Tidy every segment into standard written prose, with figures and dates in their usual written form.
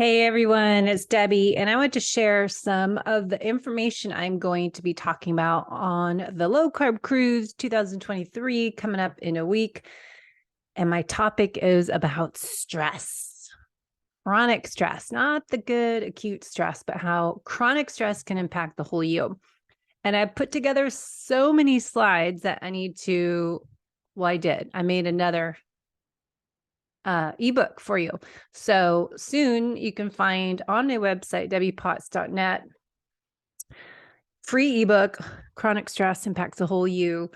Hey everyone, it's Debbie, and I want to share some of the information I'm going to be talking about on the Low Carb Cruise 2023 coming up in a week. And my topic is about stress, chronic stress, not the good acute stress, but how chronic stress can impact the whole you. And I put together so many slides that I made another ebook for you. So soon you can find on my website, debbiepotts.net, free ebook, Chronic Stress Impacts the Whole You.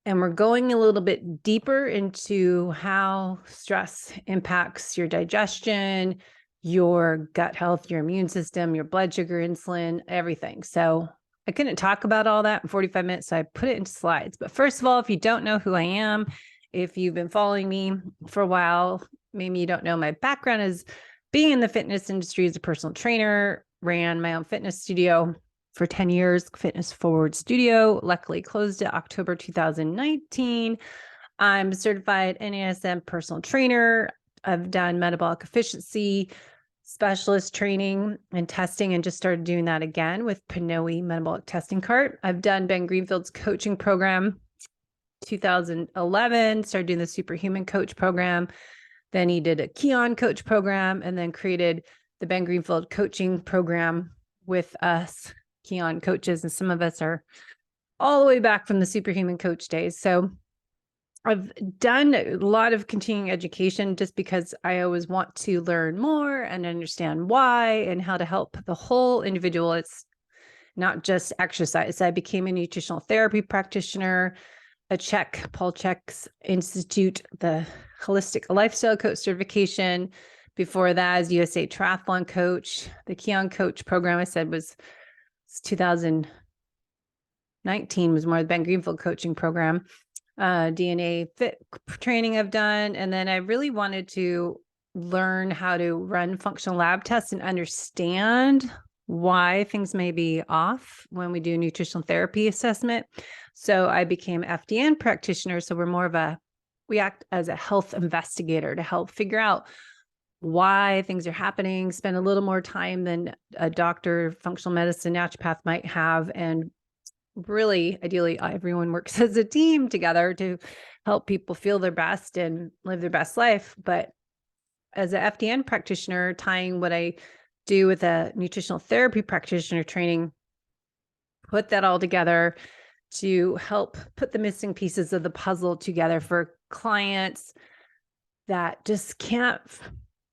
And we're going a little bit deeper into how stress impacts your digestion, your gut health, your immune system, your blood sugar, insulin, everything. So I couldn't talk about all that in 45 minutes, so I put it into slides. But first of all, if you don't know who I am, if you've been following me for a while, maybe you don't know, my background is being in the fitness industry as a personal trainer, ran my own fitness studio for 10 years, Fitness Forward Studio, luckily closed it October 2019. I'm a certified NASM personal trainer. I've done metabolic efficiency specialist training and testing, and just started doing that again with Pinoe Metabolic Testing Cart. I've done Ben Greenfield's coaching program 2011, started doing the Superhuman Coach program. Then he did a Keon Coach program, and then created the Ben Greenfield coaching program with us Keon coaches. And some of us are all the way back from the Superhuman Coach days. So I've done a lot of continuing education just because I always want to learn more and understand why and how to help the whole individual. It's not just exercise. I became a nutritional therapy practitioner, Paul Chek's Institute, the Holistic Lifestyle Coach certification. Before that, as USA Triathlon Coach. The Keon Coach program I said was 2019, was more the Ben Greenfield coaching program. DNA fit training I've done. And then I really wanted to learn how to run functional lab tests and understand why things may be off when we do nutritional therapy assessment. So I became FDN practitioner. So we act as a health investigator to help figure out why things are happening, spend a little more time than a doctor, functional medicine, naturopath might have. And really, ideally, everyone works as a team together to help people feel their best and live their best life. But as an FDN practitioner, tying what I do with a nutritional therapy practitioner training, put that all together to help put the missing pieces of the puzzle together for clients that just can't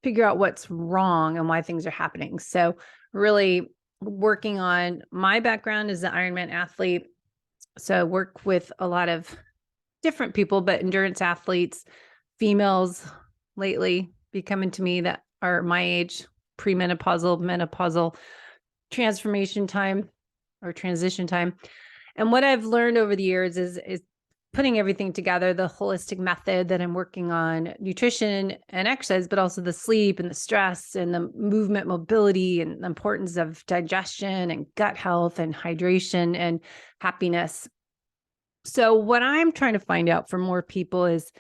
figure out what's wrong and why things are happening. So really working on my background as an Ironman athlete. So I work with a lot of different people, but endurance athletes, females lately be coming to me that are my age, premenopausal, menopausal transformation time or transition time. And what I've learned over the years is putting everything together, the holistic method that I'm working on, nutrition and exercise, but also the sleep and the stress and the movement, mobility, and the importance of digestion and gut health and hydration and happiness. So what I'm trying to find out for more people is,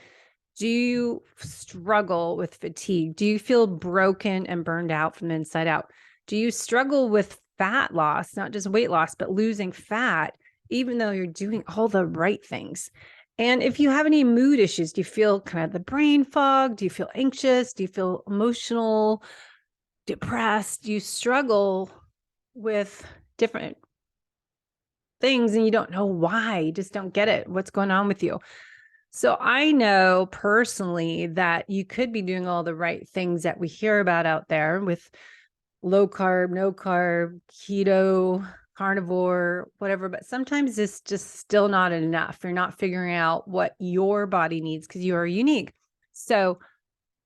do you struggle with fatigue? Do you feel broken and burned out from the inside out? Do you struggle with fat loss, not just weight loss, but losing fat, even though you're doing all the right things? And if you have any mood issues, do you feel kind of the brain fog? Do you feel anxious? Do you feel emotional, depressed? Do you struggle with different things and you don't know why? You just don't get it. What's going on with you? So I know personally that you could be doing all the right things that we hear about out there with low carb, no carb, keto, carnivore, whatever, but sometimes it's just still not enough. You're not figuring out what your body needs because you are unique. So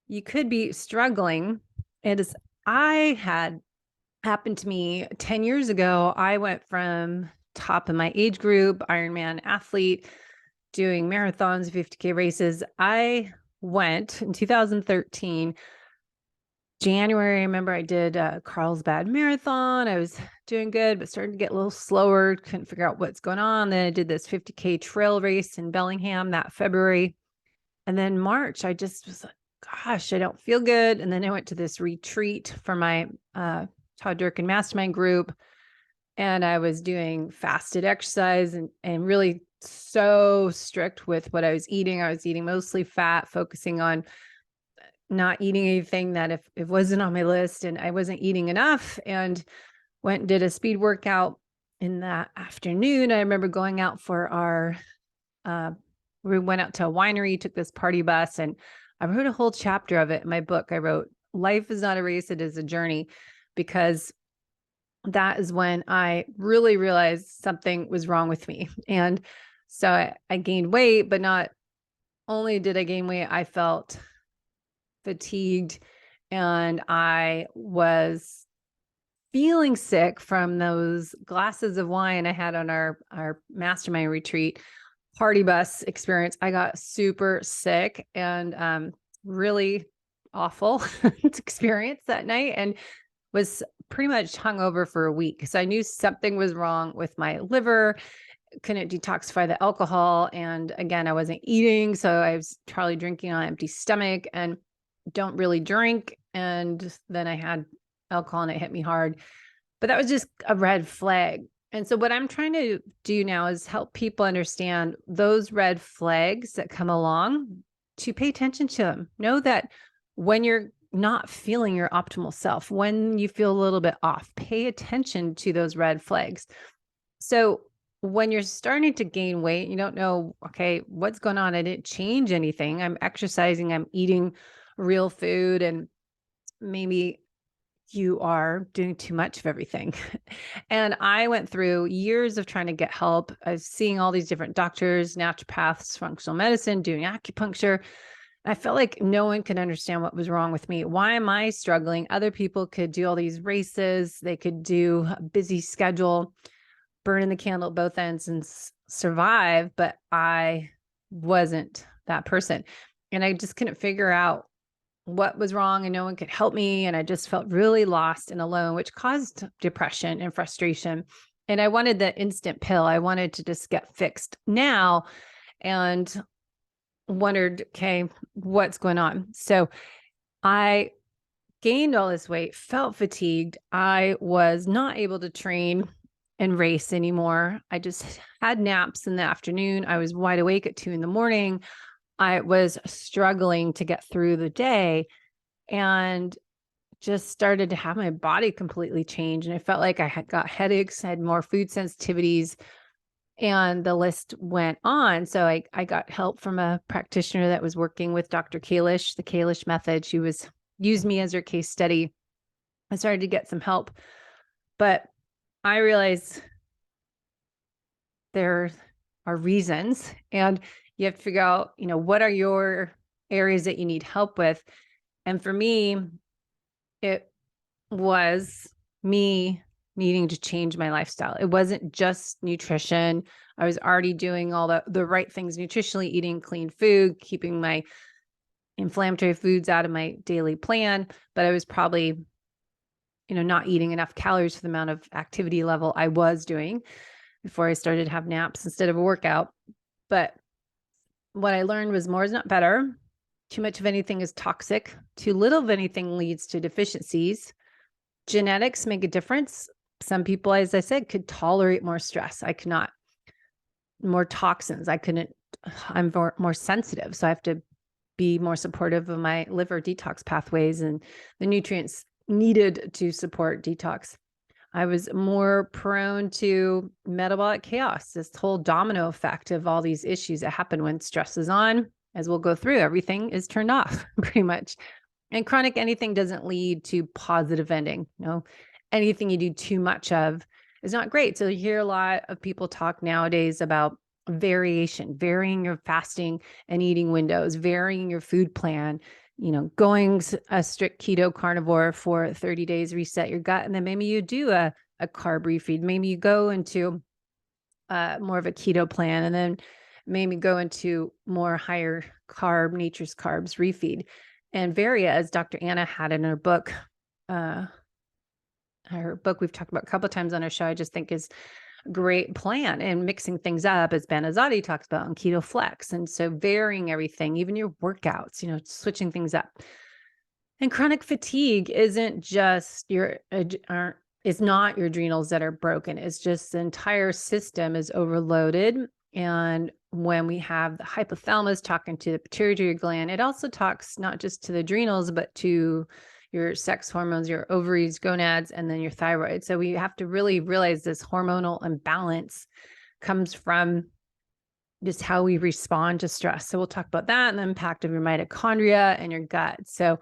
you could be struggling. And as I had happened to me 10 years ago, I went from top of my age group, Ironman athlete, doing marathons, 50K races. I went in 2013, January. I remember I did a Carlsbad marathon. I was doing good, but started to get a little slower. Couldn't figure out what's going on. Then I did this 50K trail race in Bellingham that February. And then March, I just was gosh, I don't feel good. And then I went to this retreat for my Todd Durkin mastermind group. And I was doing fasted exercise and really so strict with what I was eating. I was eating mostly fat, focusing on not eating anything that if it wasn't on my list, and I wasn't eating enough, and went and did a speed workout in the afternoon. I remember going out for our, we went out to a winery, took this party bus, and I wrote a whole chapter of it in my book. I wrote, "Life is not a race, it is a journey," because that is when I really realized something was wrong with me. And so I gained weight, but not only did I gain weight, I felt fatigued, and I was feeling sick from those glasses of wine I had on our mastermind retreat party bus experience. I got super sick and really awful experience that night, and was pretty much hungover for a week. So I knew something was wrong with my liver, couldn't detoxify the alcohol. And again, I wasn't eating. So I was probably drinking on an empty stomach and don't really drink. And then I had alcohol and it hit me hard. But that was just a red flag. And so what I'm trying to do now is help people understand those red flags that come along, to pay attention to them. Know that when you're not feeling your optimal self, when you feel a little bit off, pay attention to those red flags. So when you're starting to gain weight, you don't know, okay, what's going on? I didn't change anything. I'm exercising, I'm eating real food, and maybe you are doing too much of everything. And I went through years of trying to get help. I was seeing all these different doctors, naturopaths, functional medicine, doing acupuncture. I felt like no one could understand what was wrong with me. Why am I struggling? Other people could do all these races. They could do a busy schedule, burning the candle at both ends and survive. But I wasn't that person. And I just couldn't figure out what was wrong, and no one could help me. And I just felt really lost and alone, which caused depression and frustration. And I wanted the instant pill. I wanted to just get fixed now, and wondered, okay, what's going on? So I gained all this weight, felt fatigued. I was not able to train and race anymore. I just had naps in the afternoon. I was wide awake at 2 a.m. I was struggling to get through the day, and just started to have my body completely change. And I felt like I had got headaches, had more food sensitivities, and the list went on. So I got help from a practitioner that was working with Dr. Kalish, the Kalish Method. She used me as her case study. I started to get some help, but I realized there are reasons, and you have to figure out, what are your areas that you need help with? And for me, it was me needing to change my lifestyle. It wasn't just nutrition. I was already doing all the right things nutritionally, eating clean food, keeping my inflammatory foods out of my daily plan, but I was probably, not eating enough calories for the amount of activity level I was doing before I started to have naps instead of a workout. But what I learned was more is not better. Too much of anything is toxic. Too little of anything leads to deficiencies. Genetics make a difference. Some people, as I said, could tolerate more stress. I could not. More toxins. I couldn't. I'm more sensitive. So I have to be more supportive of my liver detox pathways and the nutrients needed to support detox. I was more prone to metabolic chaos, this whole domino effect of all these issues that happen when stress is on. As we'll go through, everything is turned off pretty much. And chronic anything doesn't lead to positive ending. Anything you do too much of is not great. So you hear a lot of people talk nowadays about variation, varying your fasting and eating windows, varying your food plan, going a strict keto carnivore for 30 days, reset your gut. And then maybe you do a carb refeed. Maybe you go into more of a keto plan, and then maybe go into more higher carb, nature's carbs refeed. And vary, as Dr. Anna had in her book we've talked about a couple of times on our show, I just think is great plan. And mixing things up, as Ben Azadi talks about on Keto Flex. And so varying everything, even your workouts, switching things up. And chronic fatigue isn't just it's not your adrenals that are broken. It's just the entire system is overloaded. And when we have the hypothalamus talking to the pituitary gland, it also talks not just to the adrenals, but to your sex hormones, your ovaries, gonads, and then your thyroid. So we have to really realize this hormonal imbalance comes from just how we respond to stress. So we'll talk about that and the impact of your mitochondria and your gut. So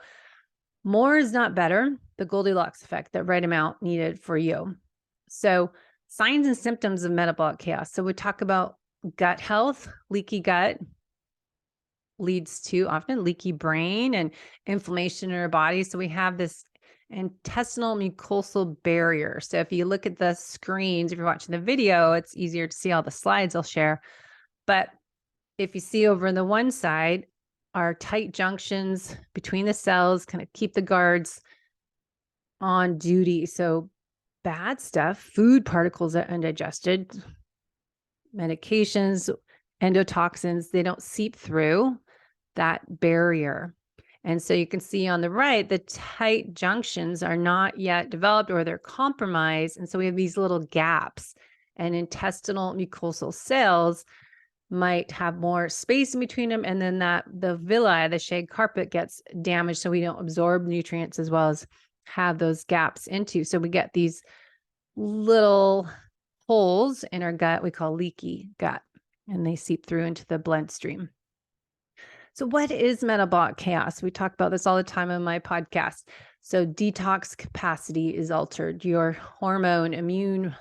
more is not better, the Goldilocks effect, the right amount needed for you. So signs and symptoms of metabolic chaos. So we talk about gut health. Leaky gut leads to often leaky brain and inflammation in our body. So we have this intestinal mucosal barrier. So if you look at the screens, if you're watching the video, it's easier to see all the slides I'll share. But if you see over on the one side, are tight junctions between the cells, kind of keep the guards on duty. So bad stuff, food particles are undigested, medications, endotoxins, they don't seep through that barrier. And so you can see on the right, the tight junctions are not yet developed or they're compromised. And so we have these little gaps, and intestinal mucosal cells might have more space in between them. And then the villi, the shag carpet, gets damaged. So we don't absorb nutrients as well as have those gaps into. So we get these little holes in our gut we call leaky gut, and they seep through into the bloodstream. So what is metabolic chaos? We talk about this all the time on my podcast. So detox capacity is altered, your hormone, immune,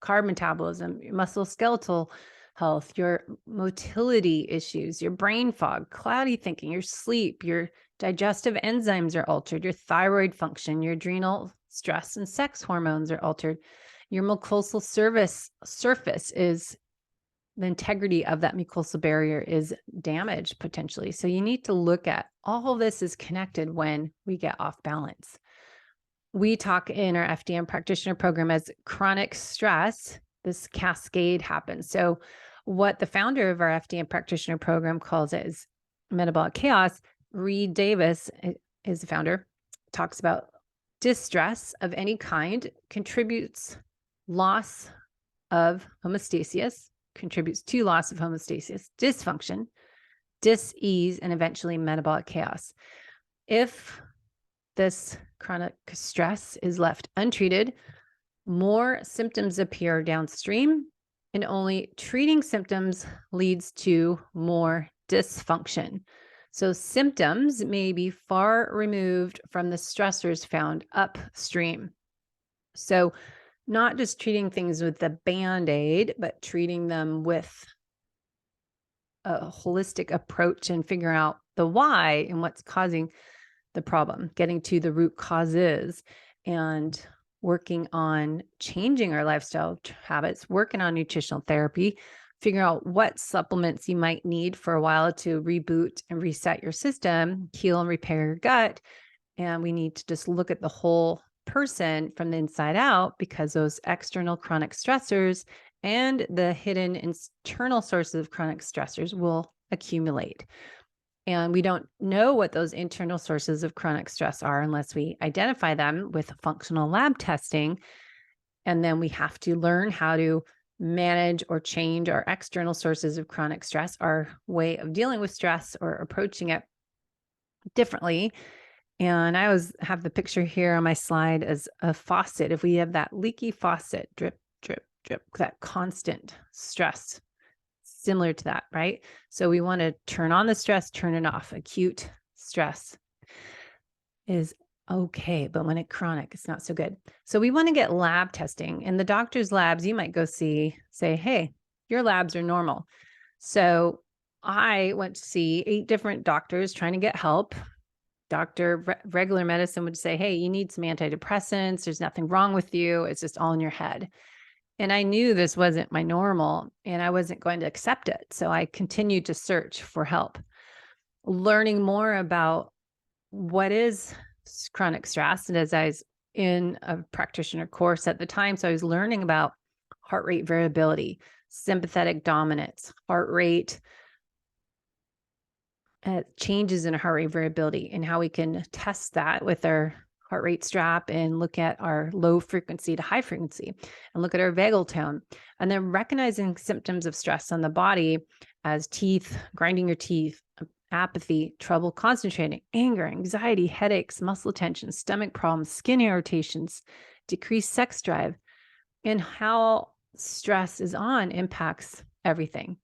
carb metabolism, your musculoskeletal health, your motility issues, your brain fog, cloudy thinking, your sleep, your digestive enzymes are altered, your thyroid function, your adrenal stress and sex hormones are altered. Your mucosal surface is, the integrity of that mucosal barrier is damaged potentially. So you need to look at all of this is connected when we get off balance. We talk in our FDN practitioner program as chronic stress. This cascade happens. So what the founder of our FDN practitioner program calls it is metabolic chaos. Reed Davis is the founder, talks about distress of any kind contributes loss of homeostasis, contributes to loss of homeostasis, dysfunction, dis-ease, and eventually metabolic chaos. If this chronic stress is left untreated, more symptoms appear downstream, and only treating symptoms leads to more dysfunction. So symptoms may be far removed from the stressors found upstream. So not just treating things with the Band-Aid, but treating them with a holistic approach and figuring out the why and what's causing the problem, getting to the root causes and working on changing our lifestyle habits, working on nutritional therapy, figure out what supplements you might need for a while to reboot and reset your system, heal and repair your gut. And we need to just look at the whole person from the inside out, because those external chronic stressors and the hidden internal sources of chronic stressors will accumulate. And we don't know what those internal sources of chronic stress are unless we identify them with functional lab testing. And then we have to learn how to manage or change our external sources of chronic stress, our way of dealing with stress or approaching it differently. And I always have the picture here on my slide as a faucet. If we have that leaky faucet, drip, drip, drip, that constant stress, similar to that, right? So we want to turn on the stress, turn it off. Acute stress is okay, but when it's chronic, it's not so good. So we want to get lab testing. In the doctor's labs, you might go say, hey, your labs are normal. So I went to see 8 different doctors trying to get help. Regular medicine would say, hey, you need some antidepressants. There's nothing wrong with you. It's just all in your head. And I knew this wasn't my normal and I wasn't going to accept it. So I continued to search for help, learning more about what is chronic stress. And as I was in a practitioner course at the time, so I was learning about heart rate variability, sympathetic dominance, heart rate changes in heart rate variability, and how we can test that with our heart rate strap and look at our low frequency to high frequency and look at our vagal tone, and then recognizing symptoms of stress on the body as teeth, grinding your teeth, apathy, trouble concentrating, anger, anxiety, headaches, muscle tension, stomach problems, skin irritations, decreased sex drive, and how stress is on impacts everything,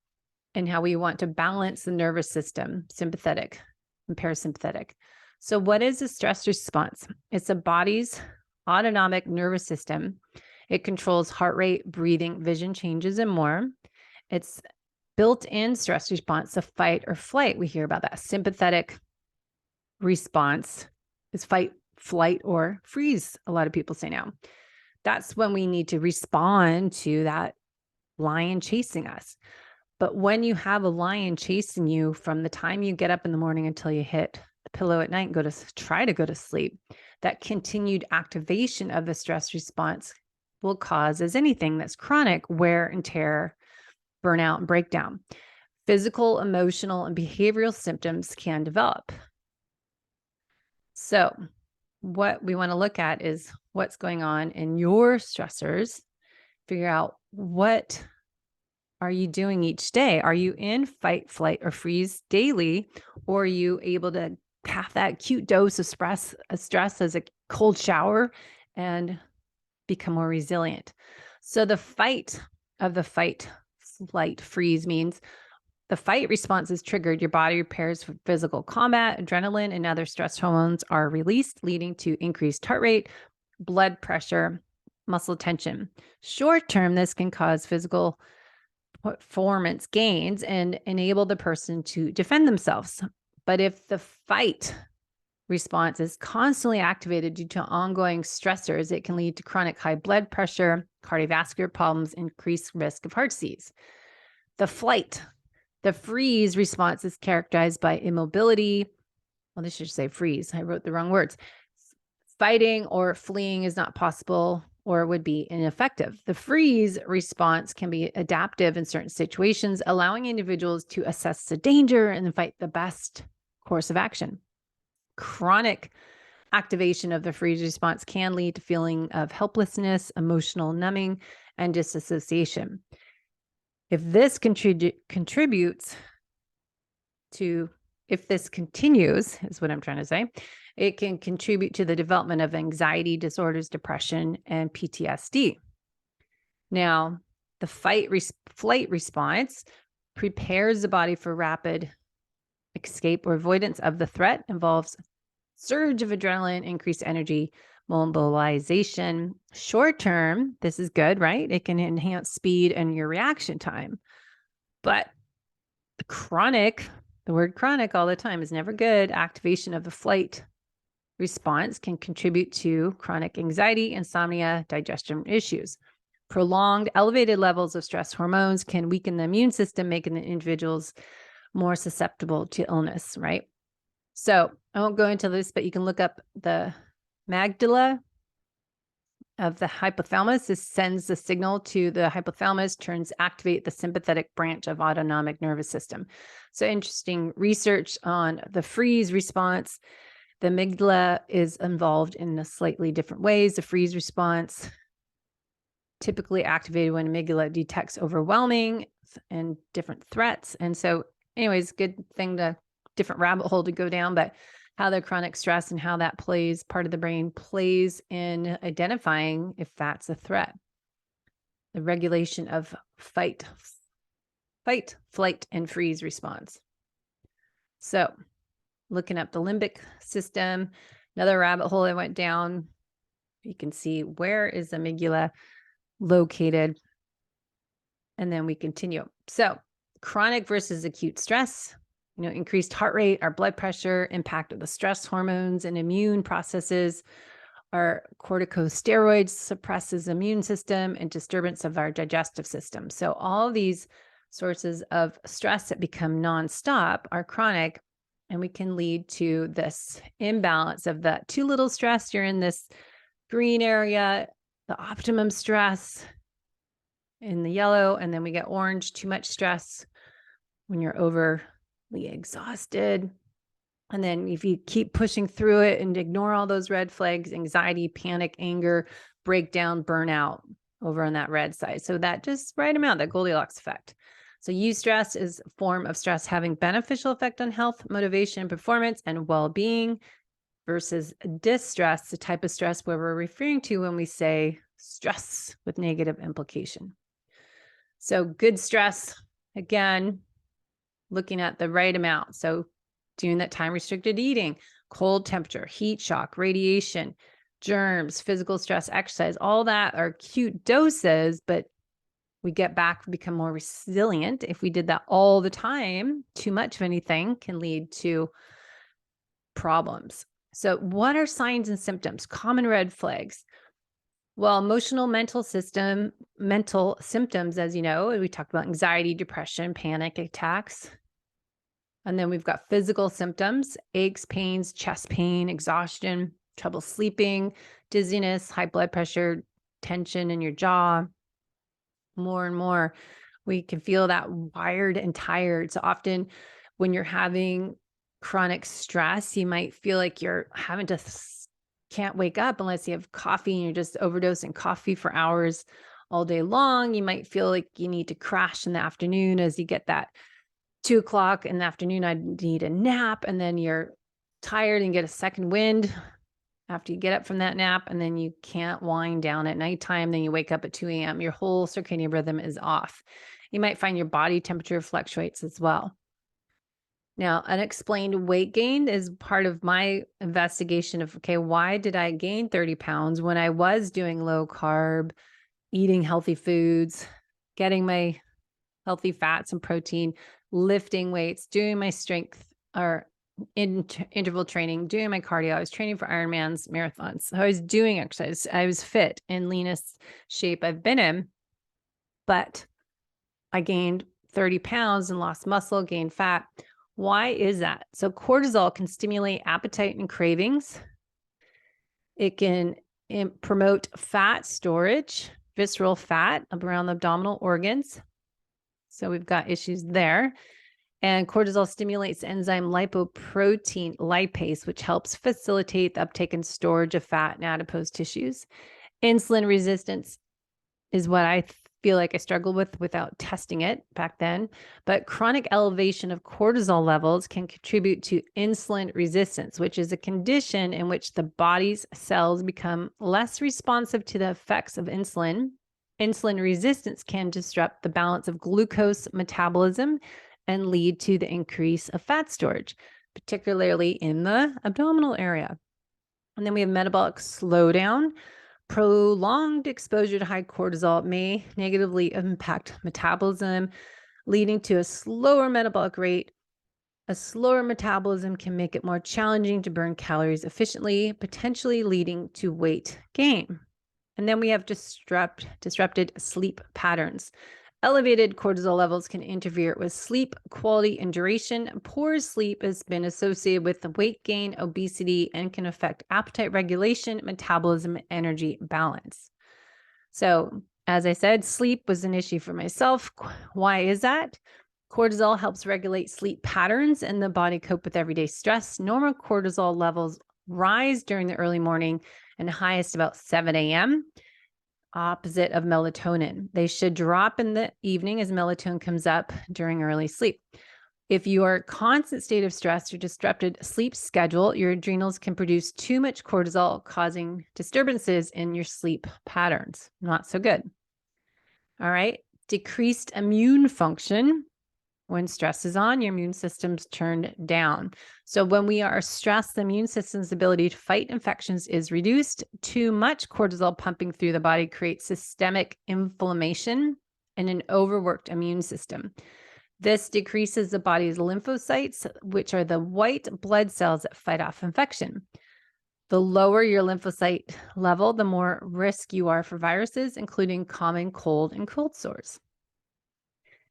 and how we want to balance the nervous system, sympathetic and parasympathetic. So what is a stress response? It's the body's autonomic nervous system. It controls heart rate, breathing, vision changes, and more. It's built-in stress response, the fight or flight. We hear about that. Sympathetic response is fight, flight, or freeze, a lot of people say now. That's when we need to respond to that lion chasing us. But when you have a lion chasing you from the time you get up in the morning until you hit the pillow at night and try to go to sleep, that continued activation of the stress response will cause, as anything that's chronic, wear and tear, burnout, and breakdown. Physical, emotional, and behavioral symptoms can develop. So what we want to look at is what's going on in your stressors, figure out what are you doing each day? Are you in fight, flight, or freeze daily? Or are you able to have that cute dose of stress as a cold shower and become more resilient? So the fight, flight, freeze means the fight response is triggered. Your body prepares for physical combat. Adrenaline and other stress hormones are released, leading to increased heart rate, blood pressure, muscle tension. Short term, this can cause physical performance gains and enable the person to defend themselves. But if the fight response is constantly activated due to ongoing stressors, it can lead to chronic high blood pressure, cardiovascular problems, increased risk of heart disease. The freeze response is characterized by immobility. Well, this should say freeze. I wrote the wrong words. Fighting or fleeing is not possible or would be ineffective. The freeze response can be adaptive in certain situations, allowing individuals to assess the danger and fight the best course of action. Chronic activation of the freeze response can lead to feeling of helplessness, emotional numbing, and disassociation. If this continues, is what I'm trying to say, it can contribute to the development of anxiety disorders, depression, and PTSD. Now, the fight-flight response prepares the body for rapid escape or avoidance of the threat, involves surge of adrenaline, increased energy, mobilization. Short term, this is good, right? It can enhance speed and your reaction time. But the word chronic all the time is never good. Activation of the flight response can contribute to chronic anxiety, insomnia, digestion issues. Prolonged elevated levels of stress hormones can weaken the immune system, making the individuals more susceptible to illness, right? So I won't go into this, but you can look up the amygdala of the hypothalamus. This sends the signal to the hypothalamus, activate the sympathetic branch of autonomic nervous system. So interesting research on the freeze response. The amygdala is involved in slightly different ways. The freeze response typically activated when amygdala detects overwhelming and different threats. And so anyways, different rabbit hole to go down, but how the chronic stress and how that part of the brain plays in identifying if that's a threat. The regulation of fight, flight, and freeze response. So looking up the limbic system, another rabbit hole I went down. You can see where is the amygdala located. And then we continue. So chronic versus acute stress. Increased heart rate, our blood pressure, impact of the stress hormones and immune processes. Our corticosteroids suppresses immune system and disturbance of our digestive system. So all these sources of stress that become nonstop are chronic, and we can lead to this imbalance of the too little stress. You're in this green area, the optimum stress, in the yellow, and then we get orange, too much stress, when you're overly exhausted. And then if you keep pushing through it and ignore all those red flags, anxiety, panic, anger, breakdown, burnout over on that red side. So that just right amount, that Goldilocks effect. So eustress is a form of stress having beneficial effect on health, motivation, performance, and well-being, versus distress, the type of stress where we're referring to when we say stress with negative implication. So good stress, again, looking at the right amount. So doing that time restricted eating, cold temperature, heat shock, radiation, germs, physical stress, exercise, all that are cute doses, but we get back, become more resilient. If we did that all the time, too much of anything can lead to problems. So what are signs and symptoms? Common red flags. Well, mental symptoms, as you know, we talked about anxiety, depression, panic attacks. And then we've got physical symptoms, aches, pains, chest pain, exhaustion, trouble sleeping, dizziness, high blood pressure, tension in your jaw. More and more, we can feel that wired and tired. So often when you're having chronic stress, you might feel like you're having to can't wake up unless you have coffee and you're just overdosing coffee for hours all day long. You might feel like you need to crash in the afternoon as you get that 2 o'clock in the afternoon, I need a nap. And then you're tired and get a second wind after you get up from that nap. And then you can't wind down at nighttime. Then you wake up at 2 a.m. Your whole circadian rhythm is off. You might find your body temperature fluctuates as well. Now, unexplained weight gain is part of my investigation of, okay, why did I gain 30 pounds when I was doing low carb, eating healthy foods, getting my healthy fats and protein, lifting weights, doing my strength or interval training, doing my cardio. I was training for Ironmans, marathons. So I was doing exercise. I was fit in leanest shape I've been in, but I gained 30 pounds and lost muscle, gained fat. Why is that? So cortisol can stimulate appetite and cravings. It can promote fat storage, visceral fat around the abdominal organs. So we've got issues there. And cortisol stimulates enzyme lipoprotein lipase, which helps facilitate the uptake and storage of fat in adipose tissues. Insulin resistance is what I feel like I struggled with without testing it back then. But chronic elevation of cortisol levels can contribute to insulin resistance, which is a condition in which the body's cells become less responsive to the effects of insulin. Insulin resistance can disrupt the balance of glucose metabolism and lead to the increase of fat storage, particularly in the abdominal area. And then we have metabolic slowdown. Prolonged exposure to high cortisol may negatively impact metabolism, leading to a slower metabolic rate. A slower metabolism can make it more challenging to burn calories efficiently, potentially leading to weight gain. And then we have disrupted sleep patterns. Elevated cortisol levels can interfere with sleep quality and duration. Poor sleep has been associated with weight gain, obesity, and can affect appetite regulation, metabolism, and energy balance. So, as I said, sleep was an issue for myself. Why is that? Cortisol helps regulate sleep patterns and the body cope with everyday stress. Normal cortisol levels rise during the early morning and highest about 7 a.m., opposite of melatonin. They should drop in the evening as melatonin comes up during early sleep. If you are in a constant state of stress or disrupted sleep schedule, your adrenals can produce too much cortisol, causing disturbances in your sleep patterns. Not so good. All right. Decreased immune function. When stress is on, your immune system's turned down. So when we are stressed, the immune system's ability to fight infections is reduced. Too much cortisol pumping through the body creates systemic inflammation and an overworked immune system. This decreases the body's lymphocytes, which are the white blood cells that fight off infection. The lower your lymphocyte level, the more risk you are for viruses, including common cold and cold sores.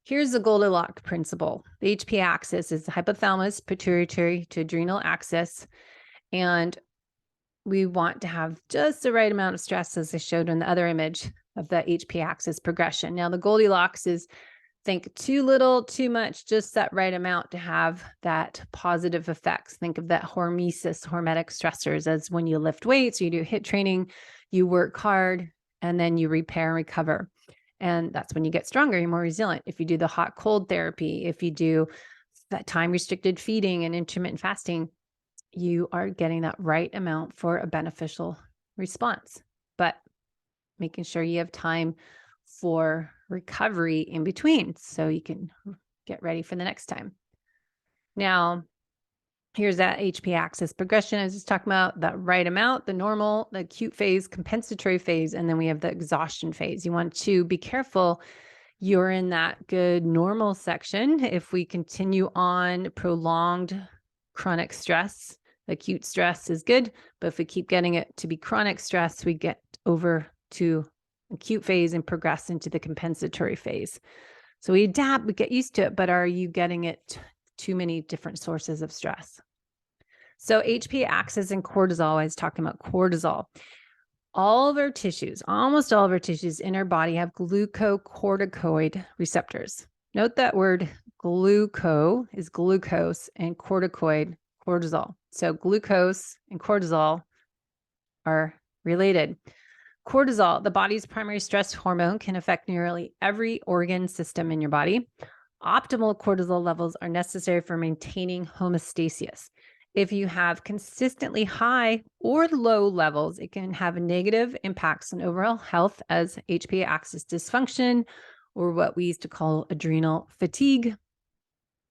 Here's the Goldilocks principle. The HP axis is the hypothalamus, pituitary to adrenal axis. And we want to have just the right amount of stress, as I showed in the other image, of the HP axis progression. Now, the Goldilocks is think too little, too much, just that right amount to have that positive effects. Think of that hormesis, hormetic stressors, as when you lift weights, you do HIIT training, you work hard, and then you repair and recover. And that's when you get stronger, you're more resilient. If you do the hot cold therapy, if you do that time restricted feeding and intermittent fasting, you are getting that right amount for a beneficial response. But making sure you have time for recovery in between so you can get ready for the next time. Now, here's that HP axis progression I was just talking about, that right amount, the normal, the acute phase, compensatory phase, and then we have the exhaustion phase. You want to be careful you're in that good normal section. If we continue on prolonged chronic stress, acute stress is good, but if we keep getting it to be chronic stress, we get over to acute phase and progress into the compensatory phase. So we adapt, we get used to it, but are you getting it too many different sources of stress? So HP axis and cortisol, I was talking about cortisol. All of our tissues, almost all of our tissues in our body have glucocorticoid receptors. Note that word gluco is glucose and corticoid, cortisol. So glucose and cortisol are related. Cortisol, the body's primary stress hormone, can affect nearly every organ system in your body. Optimal cortisol levels are necessary for maintaining homeostasis. If you have consistently high or low levels, it can have negative impacts on overall health as HP axis dysfunction, or what we used to call adrenal fatigue.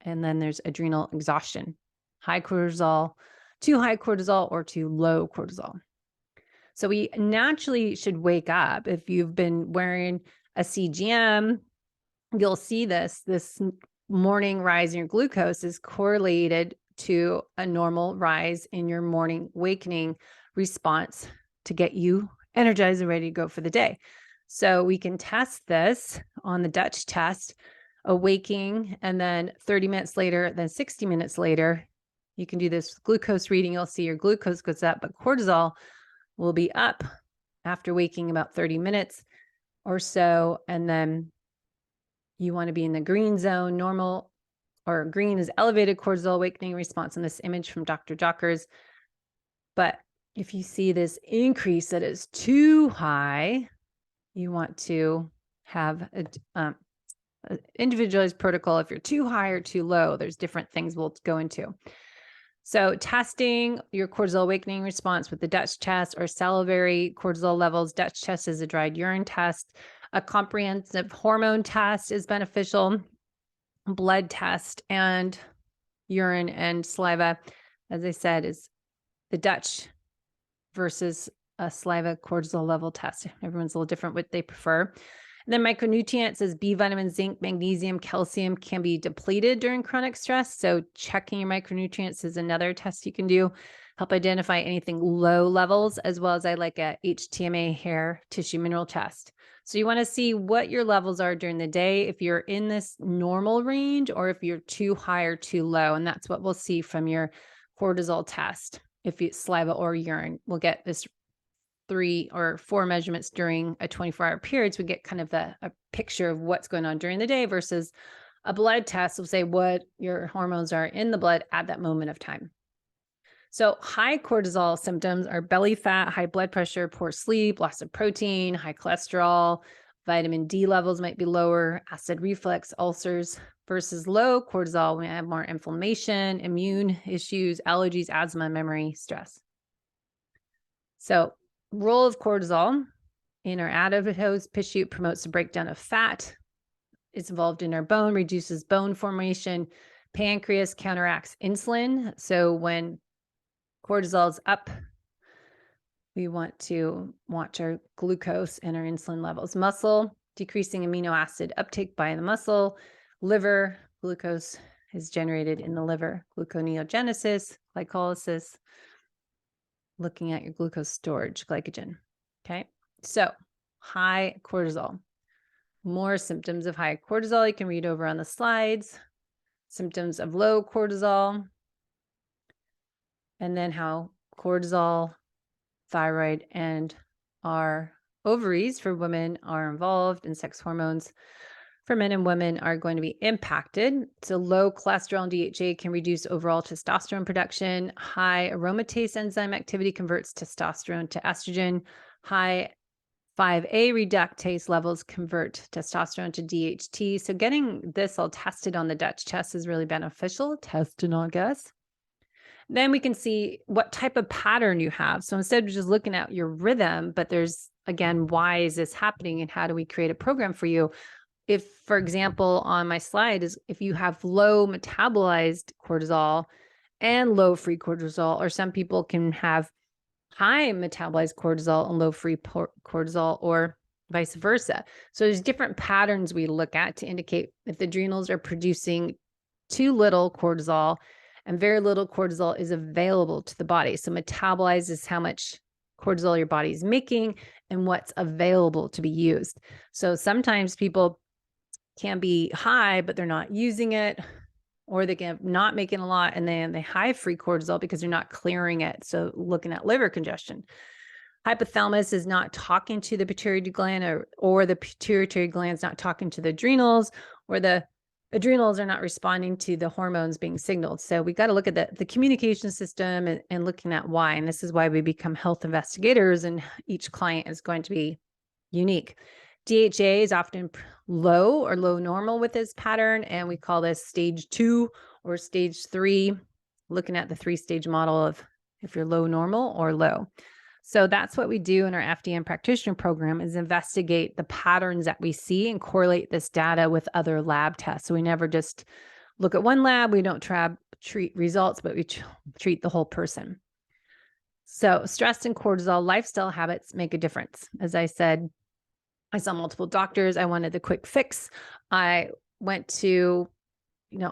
And then there's adrenal exhaustion, high cortisol, too high cortisol, or too low cortisol. So we naturally should wake up. If you've been wearing a CGM, you'll see this morning rise in your glucose is correlated to a normal rise in your morning awakening response to get you energized and ready to go for the day. So we can test this on the Dutch test, awaking, and then 30 minutes later, then 60 minutes later, you can do this glucose reading. You'll see your glucose goes up, but cortisol will be up after waking about 30 minutes or so. And then you want to be in the green zone. Normal or green is elevated cortisol awakening response in this image from Dr. Jockers. But if you see this increase that is too high, you want to have an individualized protocol. If you're too high or too low, there's different things we'll go into. So testing your cortisol awakening response with the Dutch test or salivary cortisol levels. Dutch test is a dried urine test. A comprehensive hormone test is beneficial. Blood test and urine and saliva, as I said, is the Dutch versus a saliva cortisol level test. Everyone's a little different what they prefer. And then micronutrients is B vitamin, zinc, magnesium, calcium can be depleted during chronic stress. So checking your micronutrients is another test you can do. Help identify anything low levels, as well as I like a HTMA hair tissue mineral test. So you want to see what your levels are during the day, if you're in this normal range or if you're too high or too low. And that's what we'll see from your cortisol test. If it's saliva or urine, we'll get this 3 or 4 measurements during a 24-hour period. So we get kind of a picture of what's going on during the day versus a blood test will say what your hormones are in the blood at that moment of time. So high cortisol symptoms are belly fat, high blood pressure, poor sleep, loss of protein, high cholesterol, vitamin D levels might be lower, acid reflux, ulcers, versus low cortisol, we have more inflammation, immune issues, allergies, asthma, memory, stress. So role of cortisol in our adipose tissue promotes the breakdown of fat. It's involved in our bone, reduces bone formation. Pancreas counteracts insulin. So when cortisol is up, we want to watch our glucose and our insulin levels. Muscle, decreasing amino acid uptake by the muscle. Liver, glucose is generated in the liver. Gluconeogenesis, glycolysis, looking at your glucose storage, glycogen. Okay, so high cortisol. More symptoms of high cortisol you can read over on the slides. Symptoms of low cortisol. And then how cortisol, thyroid, and our ovaries for women are involved, and sex hormones for men and women are going to be impacted. So low cholesterol and DHA can reduce overall testosterone production. High aromatase enzyme activity converts testosterone to estrogen. High 5A reductase levels convert testosterone to DHT. So getting this all tested on the Dutch test is really beneficial. Tested, I guess. Then we can see what type of pattern you have. So instead of just looking at your rhythm, but there's, again, why is this happening and how do we create a program for you? If, for example, on my slide is if you have low metabolized cortisol and low free cortisol, or some people can have high metabolized cortisol and low free cortisol, or vice versa. So there's different patterns we look at to indicate if the adrenals are producing too little cortisol and very little cortisol is available to the body. So metabolized is how much cortisol your body is making and what's available to be used. So sometimes people can be high, but they're not using it, or they can not making a lot and then they high free cortisol because they're not clearing it. So looking at liver congestion. Hypothalamus is not talking to the pituitary gland, or the pituitary gland is not talking to the adrenals, or the adrenals are not responding to the hormones being signaled. So we got to look at the communication system and looking at why. And this is why we become health investigators, and each client is going to be unique. DHA is often low or low normal with this pattern, and we call this stage 2 or stage 3, looking at the 3-stage model of if you're low normal or low. So that's what we do in our FDN practitioner program, is investigate the patterns that we see and correlate this data with other lab tests. So we never just look at one lab. We don't treat results, but we treat the whole person. So stress and cortisol lifestyle habits make a difference. As I said, I saw multiple doctors. I wanted the quick fix. I went to,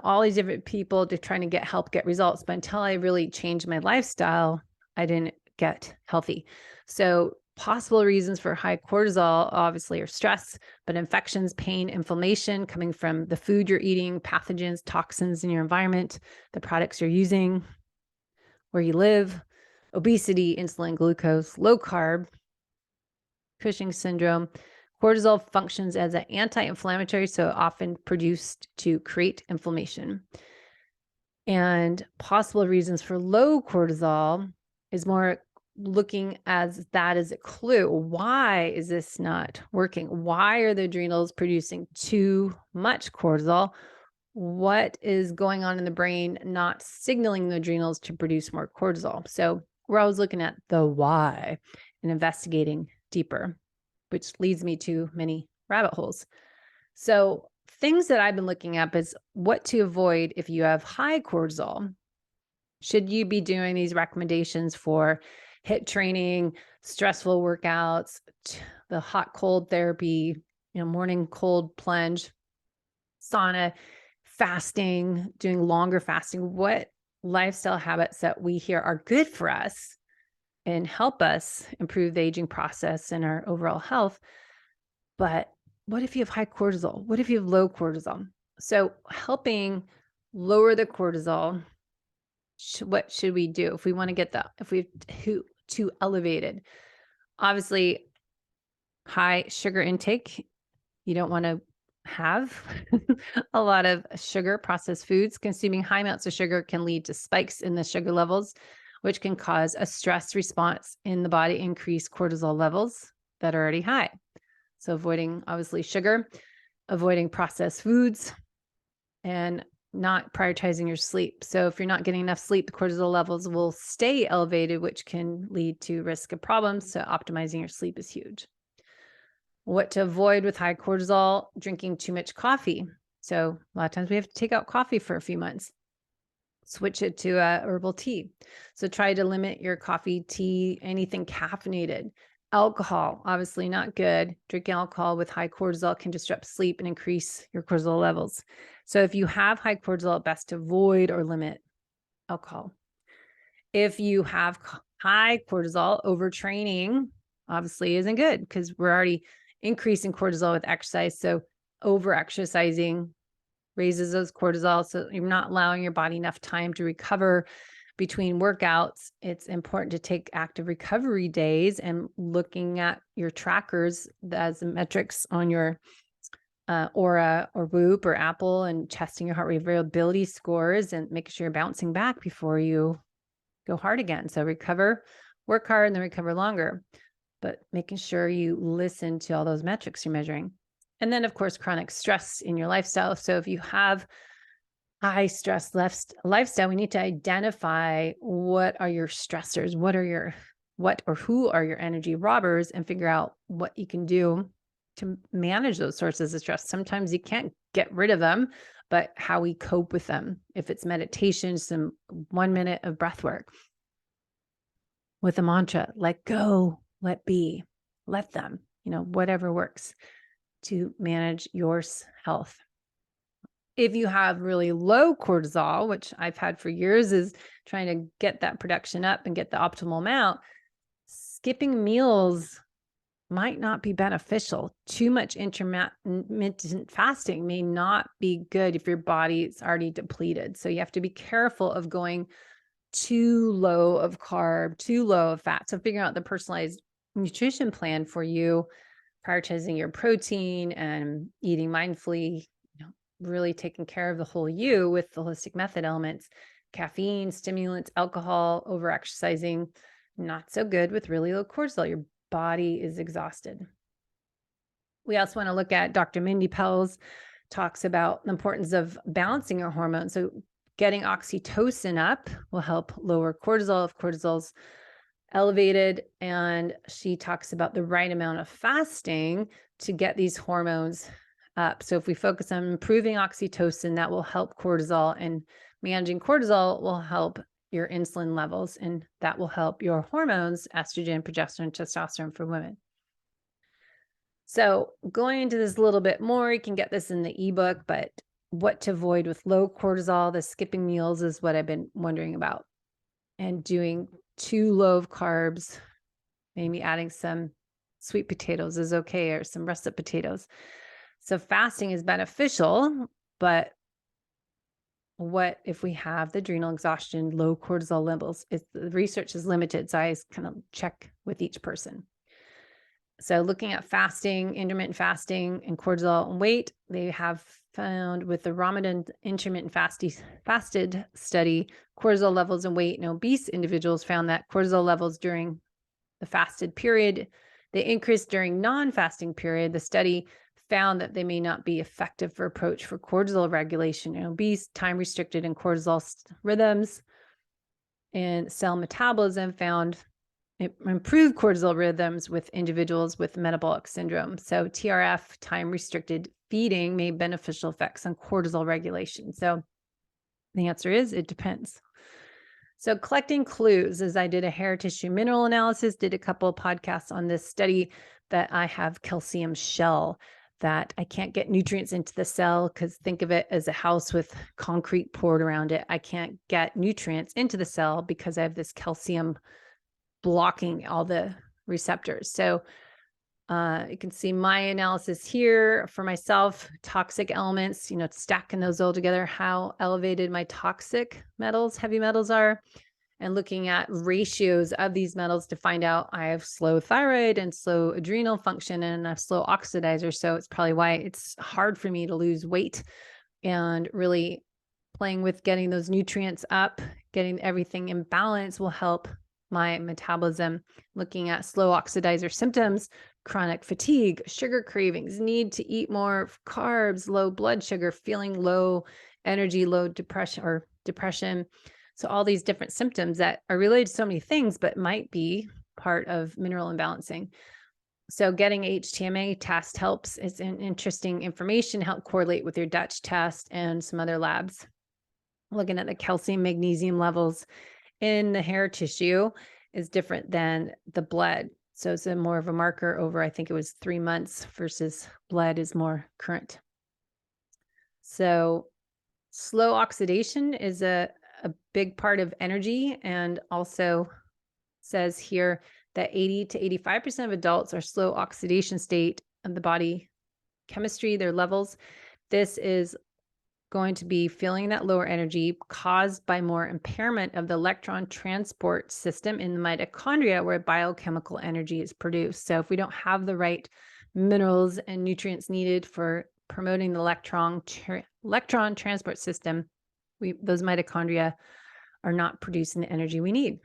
all these different people to trying to get help, get results. But until I really changed my lifestyle, I didn't get healthy. So possible reasons for high cortisol obviously are stress, but infections, pain, inflammation coming from the food you're eating, pathogens, toxins in your environment, the products you're using, where you live, obesity, insulin, glucose, low carb, Cushing syndrome. Cortisol functions as an anti-inflammatory, so often produced to create inflammation. And possible reasons for low cortisol is more looking as that as a clue. Why is this not working? Why are the adrenals producing too much cortisol? What is going on in the brain not signaling the adrenals to produce more cortisol? So we're always looking at the why and investigating deeper, which leads me to many rabbit holes. So things that I've been looking up is what to avoid if you have high cortisol. Should you be doing these recommendations for HIIT training, stressful workouts, the hot cold therapy, morning cold plunge, sauna, fasting, doing longer fasting? What lifestyle habits that we hear are good for us and help us improve the aging process and our overall health? But what if you have high cortisol? What if you have low cortisol? So helping lower the cortisol, what should we do if we want to get if we have too elevated? Obviously, high sugar intake. You don't want to have a lot of sugar, processed foods. Consuming high amounts of sugar can lead to spikes in the sugar levels, which can cause a stress response in the body, increase cortisol levels that are already high. So avoiding, obviously, sugar, avoiding processed foods, and not prioritizing your sleep. So if you're not getting enough sleep, the cortisol levels will stay elevated, which can lead to risk of problems. So optimizing your sleep is huge. What to avoid with high cortisol: drinking too much coffee. So a lot of times we have to take out coffee for a few months. Switch it to herbal tea. So try to limit your coffee, tea, anything caffeinated. Alcohol, obviously not good. Drinking alcohol with high cortisol can disrupt sleep and increase your cortisol levels. So if you have high cortisol, best to avoid or limit alcohol. If you have high cortisol, overtraining obviously isn't good because we're already increasing cortisol with exercise. So over-exercising raises those cortisol. So you're not allowing your body enough time to recover between workouts, it's important to take active recovery days and looking at your trackers as metrics on your Aura or Whoop or Apple, and testing your heart rate variability scores and making sure you're bouncing back before you go hard again. So recover, work hard, and then recover longer, but making sure you listen to all those metrics you're measuring. And then, of course, chronic stress in your lifestyle. So if you have high stress lifestyle, we need to identify what are your stressors, who are your energy robbers, and figure out what you can do to manage those sources of stress. Sometimes you can't get rid of them, but how we cope with them. If it's meditation, some 1 minute of breath work with a mantra, let go, let be, let them, whatever works to manage your health. If you have really low cortisol, which I've had for years, is trying to get that production up and get the optimal amount, skipping meals might not be beneficial. Too much intermittent fasting may not be good if your body is already depleted. So you have to be careful of going too low of carb, too low of fat. So figuring out the personalized nutrition plan for you, prioritizing your protein and eating mindfully, really taking care of the whole you with the holistic method elements. Caffeine, stimulants, alcohol, over-exercising, not so good with really low cortisol. Your body is exhausted. We also want to look at Dr. Mindy Pell's talks about the importance of balancing your hormones. So getting oxytocin up will help lower cortisol if cortisol's elevated. And she talks about the right amount of fasting to get these hormones up. So if we focus on improving oxytocin, that will help cortisol, and managing cortisol will help your insulin levels, and that will help your hormones, estrogen, progesterone, testosterone for women. So going into this a little bit more, you can get this in the ebook, but what to avoid with low cortisol, the skipping meals is what I've been wondering about, and doing too low of carbs, maybe adding some sweet potatoes is okay, or some russet potatoes. So fasting is beneficial, but what if we have the adrenal exhaustion, low cortisol levels? The research is limited, so I kind of check with each person. So looking at fasting, intermittent fasting, and cortisol and weight, they have found with the Ramadan intermittent fasted study, cortisol levels and weight in obese individuals found that cortisol levels during the fasted period, they increased during non-fasting period. The study found that they may not be effective for approach for cortisol regulation in obese, time-restricted, and cortisol rhythms. And cell metabolism found it improved cortisol rhythms with individuals with metabolic syndrome. So TRF, time-restricted feeding, may have beneficial effects on cortisol regulation. So the answer is it depends. So collecting clues, as I did a hair tissue mineral analysis, did a couple of podcasts on this study that I have calcium shell, that I can't get nutrients into the cell, because think of it as a house with concrete poured around it. I can't get nutrients into the cell because I have this calcium blocking all the receptors. So you can see my analysis here for myself, toxic elements, stacking those all together, how elevated my toxic metals, heavy metals are, and looking at ratios of these metals to find out I have slow thyroid and slow adrenal function and a slow oxidizer. So it's probably why it's hard for me to lose weight, and really playing with getting those nutrients up, getting everything in balance will help my metabolism. Looking at slow oxidizer symptoms, chronic fatigue, sugar cravings, need to eat more carbs, low blood sugar, feeling low energy, low depression. So all these different symptoms that are related to so many things, but might be part of mineral imbalancing. So getting HTMA test helps. It's an interesting information, help correlate with your Dutch test and some other labs. Looking at the calcium, magnesium levels in the hair tissue is different than the blood. So it's more of a marker over, I think it was 3 months, versus blood is more current. So slow oxidation is a big part of energy, and also says here that 80 to 85% of adults are slow oxidation state of the body chemistry, their levels. This is going to be feeling that lower energy caused by more impairment of the electron transport system in the mitochondria where biochemical energy is produced. So if we don't have the right minerals and nutrients needed for promoting the electron transport system, those mitochondria are not producing the energy we need.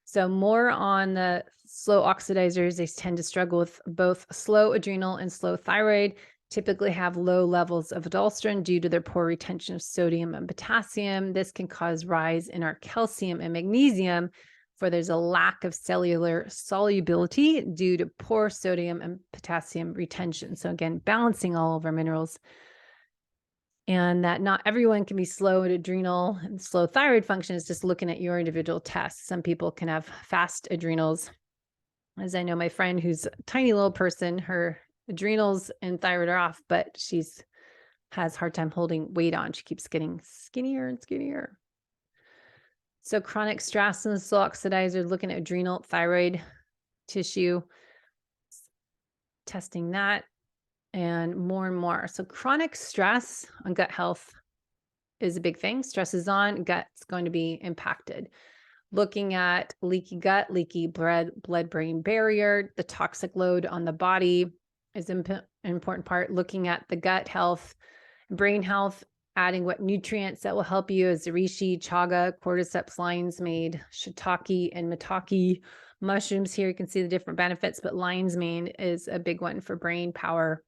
So more on the slow oxidizers, they tend to struggle with both slow adrenal and slow thyroid, typically have low levels of aldosterone due to their poor retention of sodium and potassium. This can cause rise in our calcium and magnesium, for there's a lack of cellular solubility due to poor sodium and potassium retention. So again, balancing all of our minerals. And that not everyone can be slow at adrenal and slow thyroid function is just looking at your individual tests. Some people can have fast adrenals. As I know, my friend who's a tiny little person, her adrenals and thyroid are off, but has a hard time holding weight on. She keeps getting skinnier and skinnier. So chronic stress and the slow oxidizer, looking at adrenal, thyroid tissue, testing that. And more. So chronic stress on gut health is a big thing. Stress is on, gut's going to be impacted. Looking at leaky gut, leaky blood-brain barrier, the toxic load on the body is an important part. Looking at the gut health, brain health, adding what nutrients that will help you is reishi, chaga, cordyceps, lion's mane, shiitake, and maitake mushrooms. Here you can see the different benefits, but lion's mane is a big one for brain power.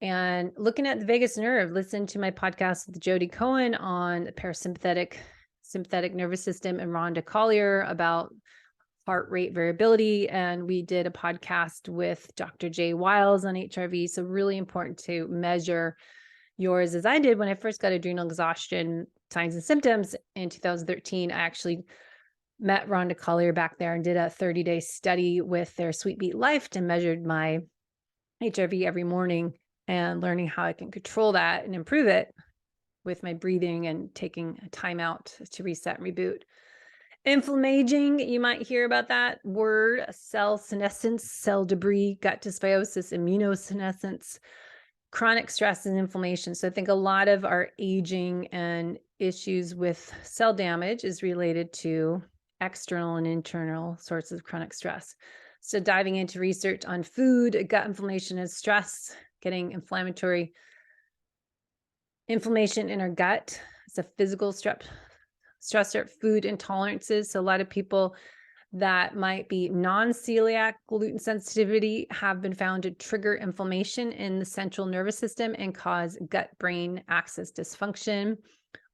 And looking at the vagus nerve, listen to my podcast with Jody Cohen on the parasympathetic nervous system and Rhonda Collier about heart rate variability. And we did a podcast with Dr. Jay Wiles on HRV. So really important to measure yours, as I did when I first got adrenal exhaustion signs and symptoms in 2013. I actually met Rhonda Collier back there and did a 30-day study with their Sweet Beat Life and measured my HRV every morning, and learning how I can control that and improve it with my breathing and taking a time out to reset and reboot. Inflammaging, you might hear about that word, cell senescence, cell debris, gut dysbiosis, immunosenescence, chronic stress and inflammation. So I think a lot of our aging and issues with cell damage is related to external and internal sources of chronic stress. So diving into research on food, gut inflammation and stress, getting inflammation in our gut. It's a physical stressor, food intolerances. So a lot of people that might be non-celiac gluten sensitivity have been found to trigger inflammation in the central nervous system and cause gut-brain axis dysfunction.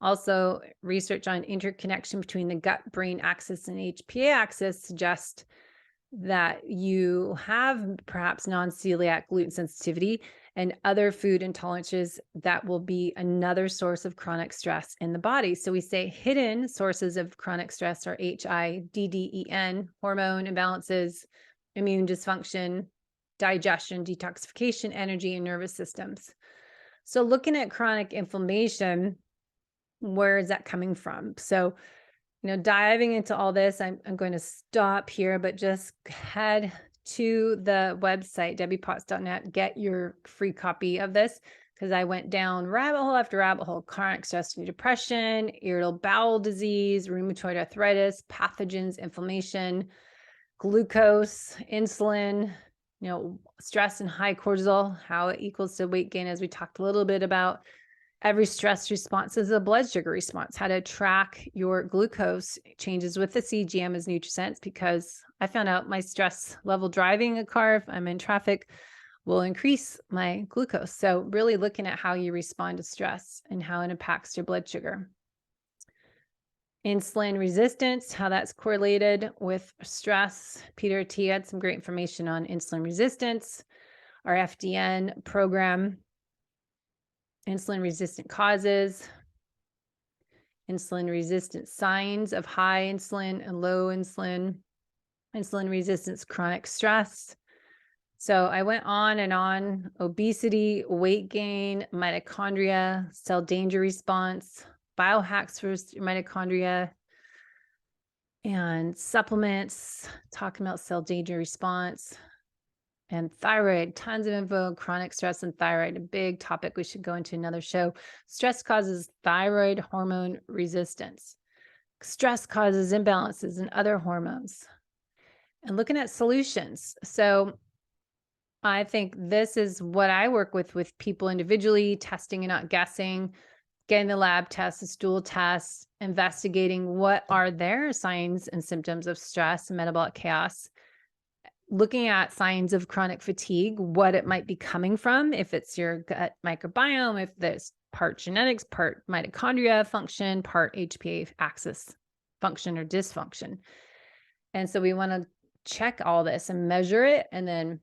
Also, research on interconnection between the gut-brain axis and HPA axis suggests that you have perhaps non-celiac gluten sensitivity and other food intolerances that will be another source of chronic stress in the body. So we say hidden sources of chronic stress are HIDDEN, hormone imbalances, immune dysfunction, digestion, detoxification, energy, and nervous systems. So looking at chronic inflammation, where is that coming from? So diving into all this, I'm going to stop here, but just head to the website, debbiepotts.net, get your free copy of this, because I went down rabbit hole after rabbit hole: chronic stress and depression, irritable bowel disease, rheumatoid arthritis, pathogens, inflammation, glucose, insulin, stress and high cortisol, how it equals to weight gain, as we talked a little bit about. Every stress response is a blood sugar response. How to track your glucose changes with the CGM is NutriSense, because I found out my stress level driving a car, if I'm in traffic, will increase my glucose. So really looking at how you respond to stress and how it impacts your blood sugar. Insulin resistance, how that's correlated with stress. Peter T had some great information on insulin resistance, our FDN program. Insulin resistant causes, insulin resistant signs of high insulin and low insulin, insulin resistance, chronic stress. So I went on and on: obesity, weight gain, mitochondria, cell danger response, biohacks for mitochondria, and supplements, talking about cell danger response, And thyroid, tons of info, chronic stress and thyroid, a big topic we should go into another show. Stress causes thyroid hormone resistance. Stress causes imbalances in other hormones. And looking at solutions. So I think this is what I work with people individually, testing and not guessing, getting the lab tests, the stool tests, investigating what are their signs and symptoms of stress and metabolic chaos, looking at signs of chronic fatigue, what it might be coming from, if it's your gut microbiome, if there's part genetics, part mitochondria function, part HPA axis function or dysfunction. And so we want to check all this and measure it and then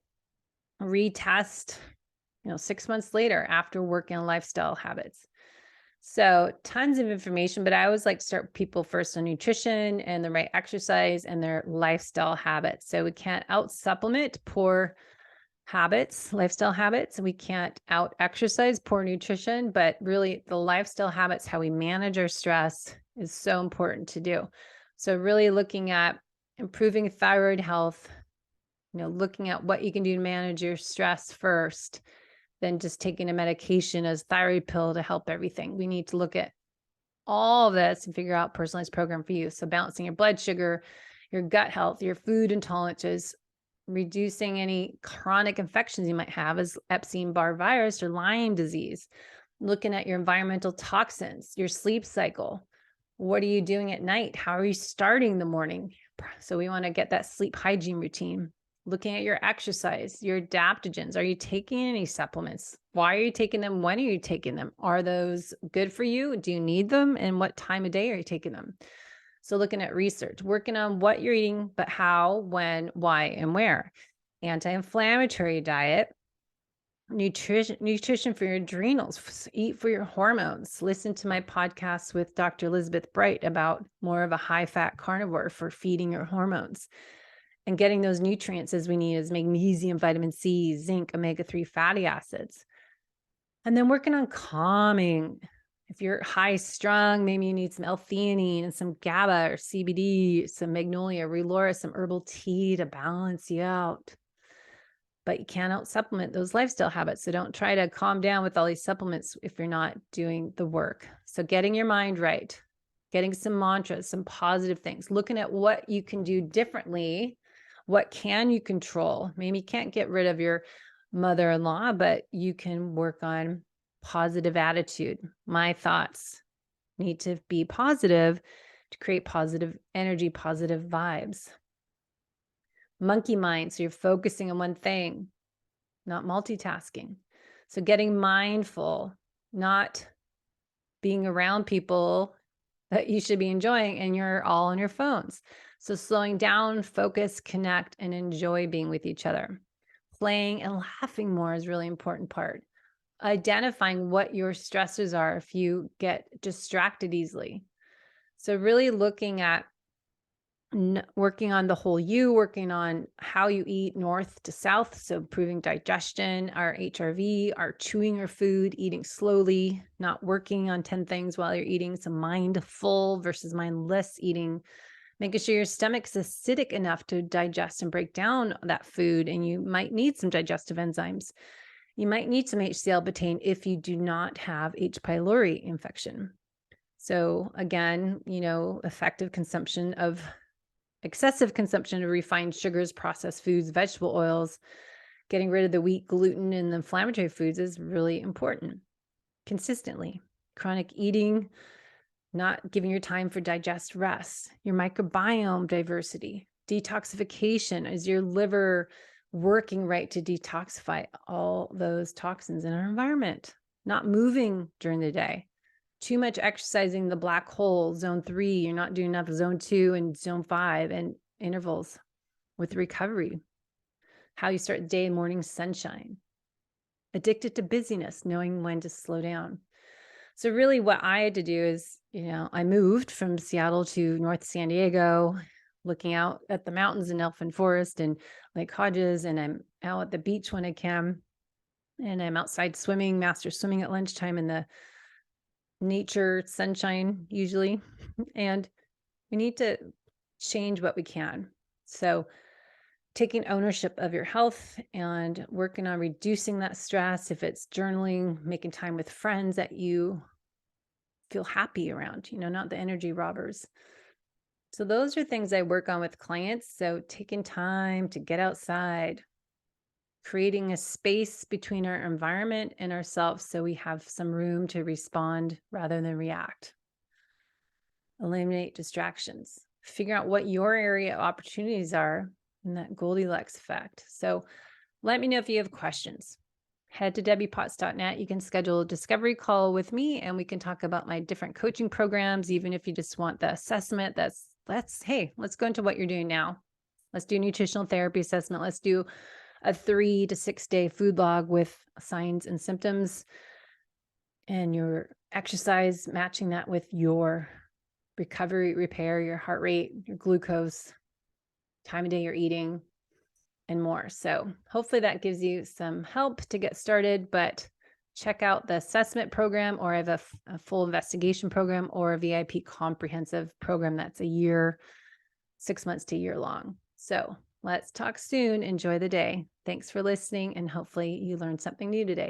retest, 6 months later after working on lifestyle habits. So tons of information, but I always like to start people first on nutrition and the right exercise and their lifestyle habits. So we can't out supplement poor habits, lifestyle habits. We can't out exercise poor nutrition, but really the lifestyle habits, how we manage our stress is so important to do. So really looking at improving thyroid health, looking at what you can do to manage your stress first, than just taking a medication as thyroid pill to help everything. We need to look at all of this and figure out personalized program for you. So balancing your blood sugar, your gut health, your food intolerances, reducing any chronic infections you might have as Epstein-Barr virus or Lyme disease, looking at your environmental toxins, your sleep cycle. What are you doing at night? How are you starting the morning? So we want to get that sleep hygiene routine. Looking at your exercise, your adaptogens. Are you taking any supplements? Why are you taking them? When are you taking them? Are those good for you? Do you need them? And what time of day are you taking them? So looking at research, working on what you're eating, but how, when, why, and where. Anti-inflammatory diet, nutrition for your adrenals, eat for your hormones. Listen to my podcast with Dr. Elizabeth Bright about more of a high-fat carnivore for feeding your hormones. And getting those nutrients as we need is magnesium, vitamin C, zinc, omega-3 fatty acids. And then working on calming. If you're high strung, maybe you need some L-theanine and some GABA or CBD, some magnolia, relora, some herbal tea to balance you out. But you can't out supplement those lifestyle habits. So don't try to calm down with all these supplements if you're not doing the work. So getting your mind right, getting some mantras, some positive things, looking at what you can do differently. What can you control? Maybe you can't get rid of your mother-in-law, but you can work on positive attitude. My thoughts need to be positive to create positive energy, positive vibes. Monkey mind, so you're focusing on one thing, not multitasking. So getting mindful, not being around people that you should be enjoying and you're all on your phones. So slowing down, focus, connect, and enjoy being with each other. Playing and laughing more is a really important part. Identifying what your stressors are if you get distracted easily. So really looking at working on the whole you, working on how you eat north to south. So improving digestion, our HRV, our chewing your food, eating slowly, not working on 10 things while you're eating, some mindful versus mindless eating, making sure your stomach's acidic enough to digest and break down that food. And you might need some digestive enzymes. You might need some HCl betaine if you do not have H. pylori infection. So again, excessive consumption of refined sugars, processed foods, vegetable oils, getting rid of the wheat, gluten, and the inflammatory foods is really important. Consistently. Chronic eating, not giving your time for digest rest, your microbiome diversity, detoxification. Is your liver working right to detoxify all those toxins in our environment? Not moving during the day. Too much exercising the black hole, zone 3, you're not doing enough zone 2 and zone 5 and intervals with recovery. How you start the day, morning sunshine. Addicted to busyness, knowing when to slow down. So really what I had to do is, I moved from Seattle to North San Diego, looking out at the mountains in Elfin Forest and Lake Hodges, and I'm out at the beach when I can. And I'm outside swimming, master swimming at lunchtime in the nature, sunshine usually. And we need to change what we can. So taking ownership of your health and working on reducing that stress. If it's journaling, making time with friends that you feel happy around, not the energy robbers. So those are things I work on with clients. So taking time to get outside, creating a space between our environment and ourselves so we have some room to respond rather than react. Eliminate distractions. Figure out what your area of opportunities are in that Goldilocks effect. So let me know if you have questions. Head to debbiepotts.net. You can schedule a discovery call with me and we can talk about my different coaching programs. Even if you just want the assessment, let's go into what you're doing now. Let's do nutritional therapy assessment. Let's do a 3 to 6 day food log with signs and symptoms and your exercise, matching that with your recovery, repair, your heart rate, your glucose, time of day you're eating, and more. So hopefully that gives you some help to get started, but check out the assessment program, or I have a full investigation program or a VIP comprehensive program that's a year, 6 months to a year long. So let's talk soon. Enjoy the day. Thanks for listening, and hopefully you learned something new today.